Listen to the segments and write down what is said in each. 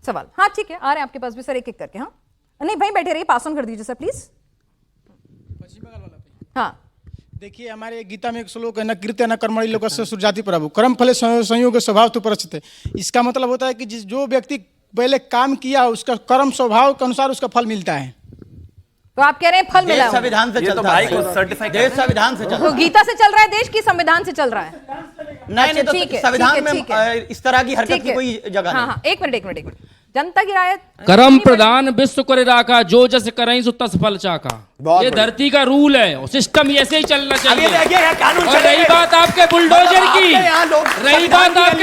सवाल। हाँ ठीक है, आ रहे हैं आपके पास भी सर, एक एक करके। हाँ नहीं भाई बैठे रहिए, पास ऑन कर दीजिए सर प्लीज। हाँ देखिए, हमारे गीता में एक श्लोक है, न कृत्य न कर्मणि लोकस्य सुजाति प्रभु कर्म फले संयोग स्वभाव तो परचते। इसका मतलब होता है कि जो व्यक्ति पहले काम किया उसका कर्म स्वभाव के अनुसार उसका फल मिलता है। तो आप कह रहे हैं फल मिला, संविधान से चलता है, देश संविधान से चलता है। तो गीता से चल रहा है देश की संविधान से चल रहा है? नहीं, तो संविधान में इस तरह की हरकत की कोई जगह नहीं। हाँ, एक मिनट जनता की राय। कर्म प्रधान विश्व करे राखा, जो जस करई सो तस फल चाका। ये धरती का रूल है, सिस्टम ऐसे ही चलना चाहिए। और रही बात आपके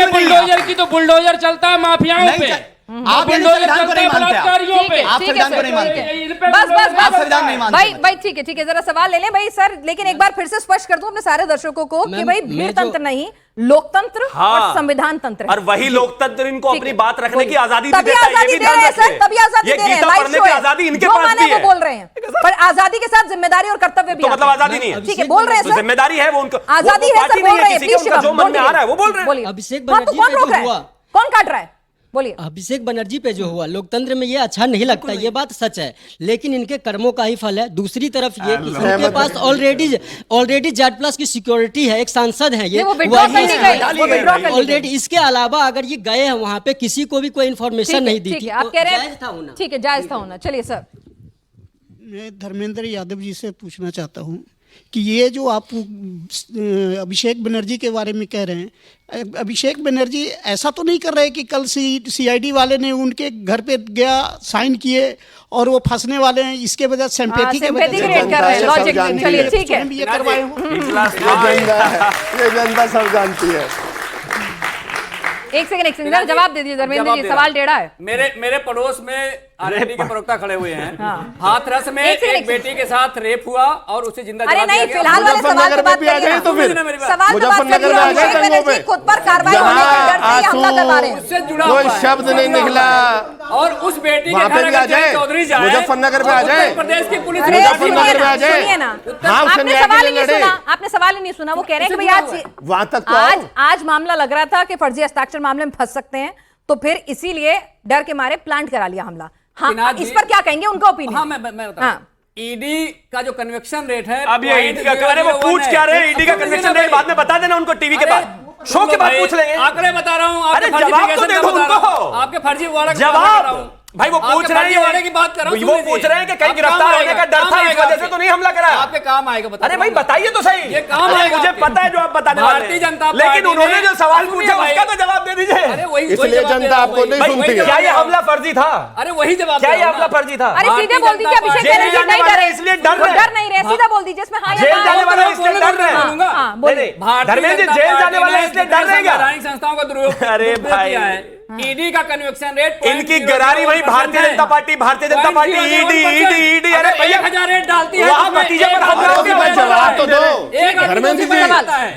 बुलडोजर की, तो बुलडोजर चलता है माफियाओं पे, आप संविधान को नहीं मानते, आप संविधान को नहीं मानते। बस संविधान नहीं मानते भाई ठीक है, जरा सवाल ले लें भाई सर, लेकिन एक बार फिर से स्पष्ट कर दूं अपने सारे दर्शकों को कि भाई भीड़ तंत्र नहीं, लोकतंत्र और संविधान तंत्र है। और वही लोकतंत्र इनको अपनी बात रखने की आजादी तभी आजादी दे रहे हैं सर, तभी आजादी दे रहे हैं। लाइव शो है, आजादी इनके जो पास माने भी है, वो बोल रहे हैं, पर आजादी के साथ जिम्मेदारी और कर्तव्य भी। तो मतलब आजादी नहीं है, ठीक है बोल रहे हैं सर, जिम्मेदारी है वो उनको, आजादी है सर, बोल रहे हैं प्लीज। जो मन में आ रहा है वो बोल रहे हैं। अभिषेक बनर्जी पे जो हुआ, कौन काट रहा है? बोलिए। अभिषेक बनर्जी पे जो हुआ, लोकतंत्र में ये अच्छा नहीं लगता, ये बात सच है, लेकिन इनके कर्मों का ही फल है। दूसरी तरफ ये कि उनके पास ऑलरेडी जेड प्लस की सिक्योरिटी है, एक सांसद है ये ऑलरेडी। इसके अलावा अगर ये गए हैं वहां पे, किसी को भी कोई इन्फॉर्मेशन नहीं दी थी, आप कह रहे हैं ठीक है, जायज था होना। चलिए सर। मैं धर्मेंद्र यादव जी से पूछना चाहता हूँ कि ये जो आप अभिषेक बनर्जी के बारे में कह रहे हैं, अभिषेक बनर्जी ऐसा तो नहीं कर रहे कि कल सीआईडी वाले ने उनके घर पे गया, साइन किए और वो फंसने वाले हैं, इसके वजह से सिंपैथी क्रिएट कर रहे हैं, लॉजिक। चलिए ठीक है, ये करवाए हूँ, ये जनता सब जानती है। एक सेकंड जवाब दे दीजिए धर्मेंद्र जी, सवाल टेढ़ा है। मेरे पड़ोस में आरएनडी के प्रवक्ता खड़े हुए हैं। हाथरस में एक बेटी के साथ रेप हुआ और उसे जिंदा जला दिया गया। अरे नहीं, फिलहाल वाले सवाल पे बात करिए तो फिर मुजफ्फरनगर में आ जाए, खुद पर कार्रवाई होने के डर से हमला करवा रहे हैं। उससे जुड़ा कोई शब्द नहीं निकला, और उस बेटी वहाँ पे भी आ जाए, चौधरी जाए, मुजफ्फरनगर में आ जाए, उत्तर प्रदेश की पुलिस मुजफ्फरनगर में आ जाए। सुनिए ना, हाँ, आपने सवाल ही नहीं सुना, आपने सवाल ही नहीं सुना। वो कह रहे हैं कि भाई वहां तक तो आज मामला लग रहा था कि फर्जी हस्ताक्षर मामले में फंस सकते हैं, तो फिर इसीलिए डर के मारे प्लांट करा लिया हमला। हाँ, इस पर क्या कहेंगे, उनका ओपिनियन? हाँ, मैं बता ईडी का जो कन्वेक्शन रेट है, अब ये ईडी का अरे वो पूछ क्या रहे हैं, ईडी का कन्वेक्शन रेट बाद में बता देना उनको, टीवी के बाद, शो के बाद पूछ लेंगे। आंकड़े बता रहा हूँ, अरे जवाब तो दे दो उनको, आपके फर्जी वाड़ा जवाब। भाई वो पूछ रहे हैं, की बात कर रहा हूं, वो पूछ रहे हैं कि कहीं गिरफ्तार होने का डर था, इस वजह से तो नहीं हमला करा। आपके काम आएगा, बता। अरे भाई बताइए तो सही, ये काम आएगा, मुझे पता है जो आप बताने वाले हैं, भारतीय जनता पार्टी, लेकिन उन्होंने जो सवाल पूछा उसका तो जवाब दे दीजिए। अरे वही इसलिए जनता आपको नहीं सुनती है। क्या ये हमला फर्जी था? अरे वही जवाब, क्या ये हमला फर्जी था? अरे सीधे बोल दीजिए, अभिषेक बनर्जी नहीं डर रहे, इसलिए डर नहीं रहे, सीधा बोल दीजिए इसमें। हाँ, जेल जाने वाला इसलिए डर रहे हैं, धर्मेंद्र जी जेल जाने वाला इसलिए डर रहे हैं, संस्थाओं का दुरुपयोग। अरे भाई, ईडी का कन्वेक्शन रेट, इनकी गरारी वही भारतीय जनता पार्टी, ईडी। अरे भैया 1000 रेट डालती है, वहाँ भतीजे पर हमला हो गया। जवाब तो दो धर्मेंद्र जी,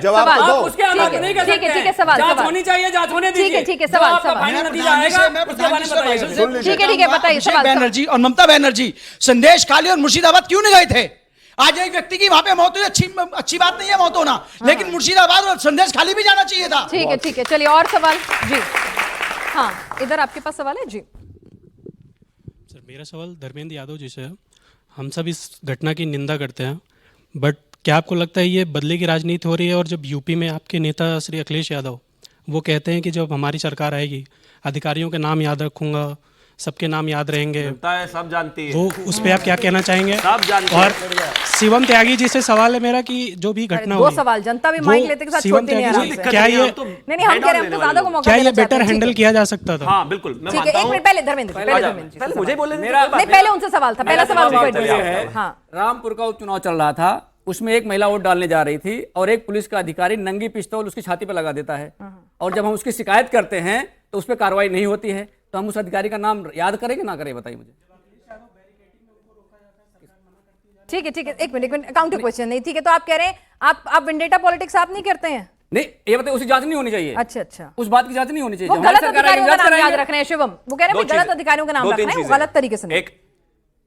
जवाब तो दो। उसके आधार नहीं कर सकते। ठीक है, सवाल होनी चाहिए, जांच होने दीजिए। ठीक है, सवाल नतीजा आएगा, उसके बारे में बताइए। ठीक है, बताइए सवाल। बनर्जी और ममता बनर्जी संदेश खाली और मुर्शिदाबाद क्यों नहीं गए थे? आज एक व्यक्ति की वहां पे मौत हुई, अच्छी बात नहीं है मौत होना, लेकिन मुर्शिदाबाद और संदेश खाली भी जाना चाहिए था। ठीक है, चलिए और सवाल जी। हाँ, इधर आपके पास सवाल है जी। सर मेरा सवाल धर्मेंद्र यादव जी से है। हम सब इस घटना की निंदा करते हैं, बट क्या आपको लगता है ये बदले की राजनीति हो रही है? और जब यूपी में आपके नेता श्री अखिलेश यादव वो कहते हैं कि जब हमारी सरकार आएगी अधिकारियों के नाम याद रखूंगा, सबके नाम याद रहेंगे, सब जानती है वो उस पर आप क्या कहना चाहेंगे? सब जानती और शिवम त्यागी जी से सवाल है मेरा कि जो भी घटना हुई, दो सवाल जनता भी माइक लेते के साथ छोड़ती नहीं आ रही है। क्या ये नहीं, हम कह रहे हैं, हम तो ज्यादा को मौका क्या ये देना चाहते बेटर हैं। हैंडल किया जा सकता था? हाँ बिल्कुल, मैं ठीक है, मानता एक हूँ। मिनट पहले धर्मेंद्र पहले मुझे बोले नहीं, पहले उनसे सवाल था, पहला सवाल है। रामपुर का उपचुनाव चल रहा था, उसमें एक महिला वोट डालने जा रही थी और एक पुलिस का अधिकारी नंगी पिस्तौल उसकी छाती पर लगा देता है, और जब हम उसकी शिकायत करते हैं तो उस पर कार्रवाई नहीं होती है, तो हम उस अधिकारी का नाम याद करें कि ना करें, बताइए मुझे। ठीक है, एक मिनट काउंटर क्वेश्चन नहीं। ठीक है, तो आप कह रहे हैं आप वेंडेटा पॉलिटिक्स आप नहीं करते हैं? नहीं, ये बताइए, उसकी जांच नहीं होनी चाहिए। अच्छा, उस बात की जांच नहीं होनी चाहिए। वो गलत अधिकारियों का नाम याद रख रहे हैं शिवम, वो कह रहे हैं गलत अधिकारियों का नाम रख रहे हैं, वो गलत तरीके से।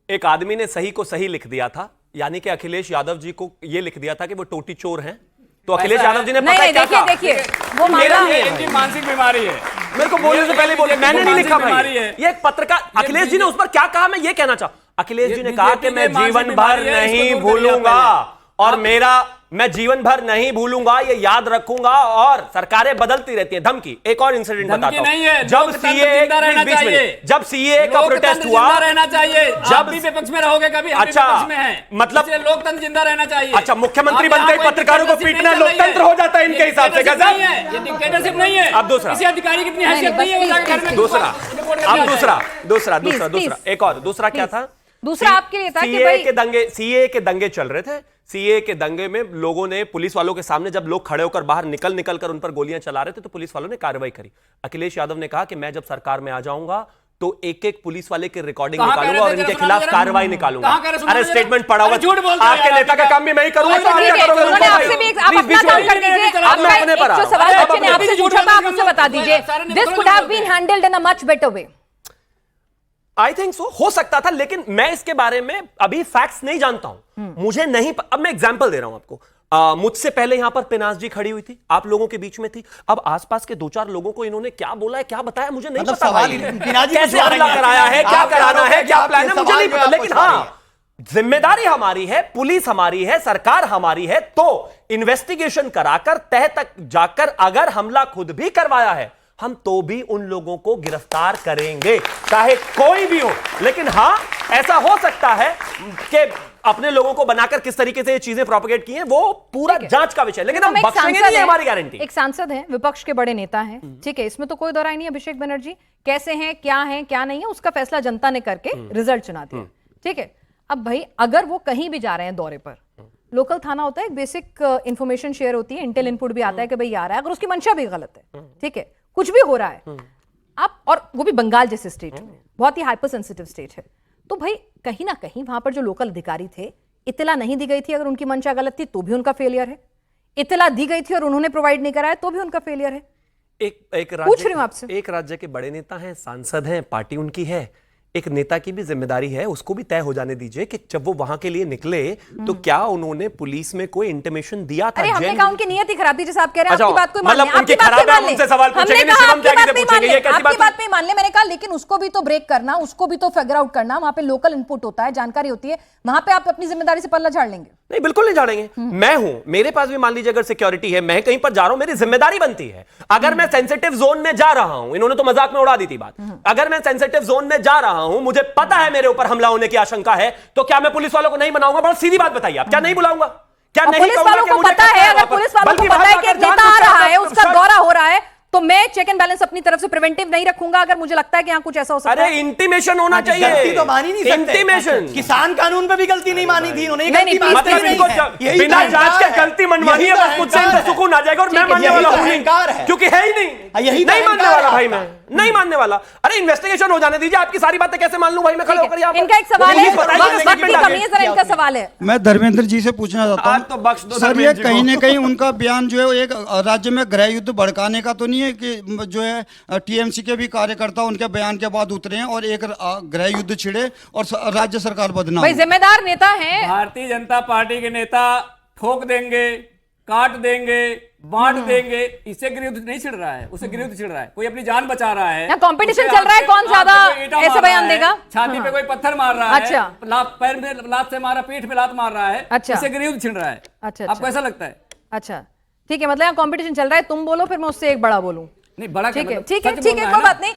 एक आदमी ने सही को सही लिख दिया था, यानी कि अखिलेश यादव जी को ये लिख दिया था कि वो टोटी चोर हैं, तो अखिलेश यादव जी ने देखिए वो इनकी मानसिक बीमारी है। मेरे को बोलने से पहले बोले, मैंने नहीं लिखा भाई। बीमारी है। ये एक पत्रकार, अखिलेश जी ने उस पर क्या कहा मैं ये कहना चाहूं। अखिलेश जी ने कहा कि मैं जीवन भर नहीं भूलूंगा और मैं जीवन भर नहीं भूलूंगा, ये याद रखूंगा, और सरकारें बदलती रहती हैं। धमकी, एक और इंसिडेंट बताता हूं। जब सीए का प्रोटेस्ट हुआ, रहना चाहिए, जब भी विपक्ष में रहोगे कभी, अच्छा विपक्ष में है, मतलब लोकतंत्र जिंदा रहना चाहिए। अच्छा, मुख्यमंत्री बनते ही पत्रकारों को पीटना लोकतंत्र हो जाता है इनके हिसाब से, गजब। ये डिक्टेटरशिप नहीं है। अब दूसरा, किसी अधिकारी की इतनी हैसियत नहीं है वो जाकर घर में दूसरा, अब दूसरा Please. एक और दूसरा क्या था? दूसरा आपके लिए था कि भाई सीए के दंगे चल रहे थे। सीए के दंगे में लोगों ने पुलिस वालों के सामने, जब लोग खड़े होकर बाहर निकल कर उन पर गोलियां चला रहे थे, तो पुलिस वालों ने कार्रवाई करी। अखिलेश यादव ने कहा कि मैं जब सरकार में आ जाऊंगा तो एक एक पुलिस वाले की रिकॉर्डिंग निकालूंगा और इनके खिलाफ कार्रवाई निकालूंगा। अरे स्टेटमेंट पढ़ा हुआ, झूठ बोलते आपके नेता का काम भी मैं ही करूंगा, तो आप क्या करोगे? उन्होंने आपसे भी आप अपना काम कर दीजिए। आपका एक जो सवाल बच्चे ने आपसे पूछा था, आप मुझे बता दीजिए। This could have been handled in a much better way. I think so, हो सकता था, लेकिन मैं इसके बारे में अभी फैक्ट्स नहीं जानता हूं। मुझे नहीं, अब मैं एग्जांपल दे रहा हूं आपको। मुझसे पहले यहां पर पिनाज जी खड़ी हुई थी, आप लोगों के बीच में थी। अब आसपास के 2-4 लोगों को इन्होंने क्या बोला है, क्या बताया, मुझे नहीं पता भाई। कैसे हमला कराया है, क्या कराना है, क्या प्लान है, मुझे नहीं पता। लेकिन हाँ, जिम्मेदारी हमारी है, पुलिस हमारी है, सरकार हमारी है, तो इन्वेस्टिगेशन कराकर तह तक जाकर अगर हमला खुद भी करवाया है, हम तो भी उन लोगों को गिरफ्तार करेंगे, चाहे कोई भी हो। लेकिन हां, ऐसा हो सकता है कि अपने लोगों को बनाकर किस तरीके से ये चीजें प्रोपेगेट की हैं, वो पूरा जांच का विषय है। लेकिन हम बख्शेंगे नहीं, हमारी गारंटी। एक सांसद हैं, विपक्ष के बड़े नेता हैं, ठीक है, इसमें तो कोई दो राय नहीं। अभिषेक बनर्जी कैसे हैं, क्या नहीं है, उसका फैसला जनता ने करके रिजल्ट चुना दिया, ठीक है। अब भाई अगर वो कहीं भी जा रहे हैं दौरे पर, लोकल थाना होता है, एक बेसिक इंफॉर्मेशन शेयर होती है, इंटेल इनपुट भी आता है कि भाई आ रहा है, अगर उसकी मंशा भी गलत है, ठीक है, कुछ भी हो रहा है आप, और वो भी बंगाल जैसे स्टेट में, बहुत ही हाइपर सेंसिटिव स्टेट है, तो भाई कहीं ना कहीं वहां पर जो लोकल अधिकारी थे, इतला नहीं दी गई थी, अगर उनकी मंशा गलत थी तो भी उनका फेलियर है। इतला दी गई थी और उन्होंने प्रोवाइड नहीं कराया तो भी उनका फेलियर है। पूछ रही हूं आपसे, एक राज्य के बड़े नेता हैं, सांसद हैं, पार्टी उनकी है, एक नेता की भी जिम्मेदारी है, उसको भी तय हो जाने दीजिए कि जब वो वहां के लिए निकले तो क्या उन्होंने पुलिस में कोई इंटीमेशन दिया था? अरे हमने कहा उनकी नियत ही खराब थी, जैसे आप कह रहे हैं। आपकी बात कोई मान ले, मतलब उनकी खराब है, उनसे सवाल पूछेंगे नहीं, हम क्या कैसे पूछेंगे? ये कैसी आपकी बात नहीं मान ले, मैंने कहा लेकिन उसको भी तो ब्रेक करना, उसको भी तो फिगर आउट करना, वहां पे लोकल इनपुट होता है, जानकारी होती है, वहां पे आप अपनी जिम्मेदारी से पल्ला झाड़ लेंगे? नहीं, बिल्कुल नहीं झाड़ेंगे। मैं हूं, मेरे पास भी मान लीजिए अगर सिक्योरिटी है, मैं कहीं पर जा रहा हूं, मेरी जिम्मेदारी बनती है। अगर मैं सेंसिटिव जोन में जा रहा हूं, इन्होंने तो मजाक में उड़ा दी थी बात, अगर मैं सेंसिटिव जोन में जा रहा हूं, मुझे पता है मेरे ऊपर हमला होने की आशंका है, तो क्या मैं पुलिस वालों को नहीं बनाऊंगा? बहुत सीधी बात बताइए आप, क्या नहीं बुलाऊंगा? क्या नहीं? पुलिस वालों को पता है, अगर पुलिस वालों को पता है कि एक नेता आ रहा है, उसका दौरा हो रहा है, तो मैं चेक एंड बैलेंस अपनी तरफ से प्रिवेंटिव नहीं रखूंगा अगर मुझे लगता है कि यहां कुछ ऐसा हो सकता है। अरे इंटीमेशन होना चाहिए। गलती तो मानी नहीं सकते। इंटीमेशन, किसान कानून पे भी गलती नहीं मानी थी उन्होंने, बिना जांच के गलती मनवानी है, बस मुझसे इनको सुकून आ जाएगा और मैं मानने वाला हूं नहीं, क्योंकि है ही नहीं, नहीं मानने वाला भाई, मैं नहीं मानने वाला। अरे इन्वेस्टिगेशन हो जाने दीजिए, आपकी सारी बातें कैसे मान लूं भाई मैं खड़े होकर? इनका एक सवाल है, वक्त की कमी है, जरा इनका सवाल है। मैं धर्मेंद्र जी से पूछना चाहता हूँ सर, ये कहीं ना कहीं उनका बयान जो है एक राज्य में गृह युद्ध भड़काने का तो नहीं है कि जो है टीएमसी के भी कार्यकर्ता उनके बयान के बाद उतरे हैं और एक गृह युद्ध छिड़े और राज्य सरकार बदनाम? भाई जिम्मेदार नेता हैं, भारतीय जनता पार्टी के नेता ठोक देंगे, काट देंगे, बांट देंगे, इससे गृहयुद्ध नहीं छिड़ रहा है, उसे गृहयुद्ध छिड़ रहा है। कोई अपनी जान बचा रहा है, यहाँ कंपटीशन चल रहा है, कौन ज्यादा ऐसे बयान देगा? छाती पे कोई पत्थर मार रहा है, अच्छा, पैर में लात से मारा, पीठ पे लात मार रहा है, अच्छा, इससे गृहयुद्ध छिड़ रहा है। अच्छा, आपको ऐसा लगता है? अच्छा ठीक है, मतलब यहाँ कंपटीशन चल रहा है, तुम बोलो फिर मैं उससे एक बड़ा बोलूं। नहीं, बड़ा ठीक है, ठीक है, ठीक है, कोई बात नहीं।